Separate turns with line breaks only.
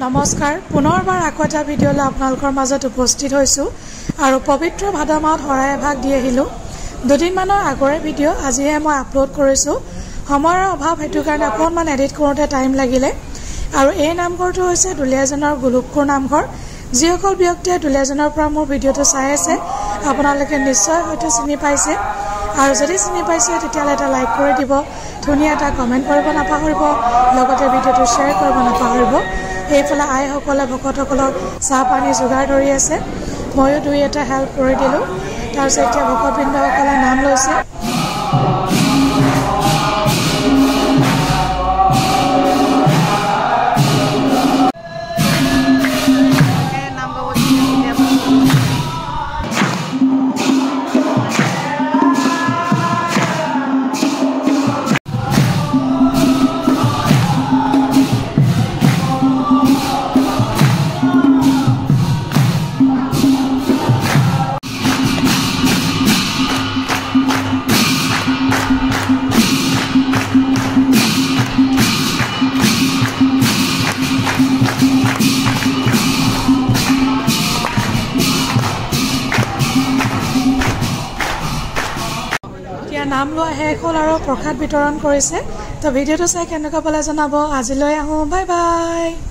নমস্কাৰ পুনৰবাৰ আকৌ এটা ভিডিঅ'লৈ আপোনালোকৰ মাজত উপস্থিত হৈছোঁ আৰু পবিত্ৰ ভাদ মাহত শৰাই এভাগ দি আহিলোঁ দুদিনমানৰ আগৰে ভিডিঅ' আজিহে মই আপলোড কৰিছোঁ সময়ৰ অভাৱ হেতু কাৰণে অকণমান এডিট কৰোঁতে টাইম লাগিলে আৰু এই নামঘৰটো হৈছে দুলীয়াজানৰ গোলোকপুৰ নামঘৰ যিসকল ব্যক্তিয়ে দুলীয়াজানৰ পৰা মোৰ ভিডিঅ'টো চাই আছে আপোনালোকে নিশ্চয় হয়তো চিনি পাইছে আৰু যদি চিনি পাইছে তেতিয়াহ'লে এটা লাইক কৰি দিব ধুনীয়া এটা কমেণ্ট কৰিব নাপাহৰিব লগতে ভিডিঅ'টো শ্বেয়াৰ কৰিব নাপাহৰিব এইফালে আইসকলে ভকতসকলক চাহ পানী যোগাৰ ধৰি আছে ময়ো দুই এটা হেল্প কৰি দিলোঁ তাৰপিছত এতিয়া ভকতবৃন্দসকলে নাম লৈছে নাম লোৱা শেষ হ'ল আৰু প্ৰসাদ বিতৰণ কৰিছে তো ভিডিঅ'টো চাই কেনেকুৱা পালে জনাব আজিলৈ আহোঁ বাই বাই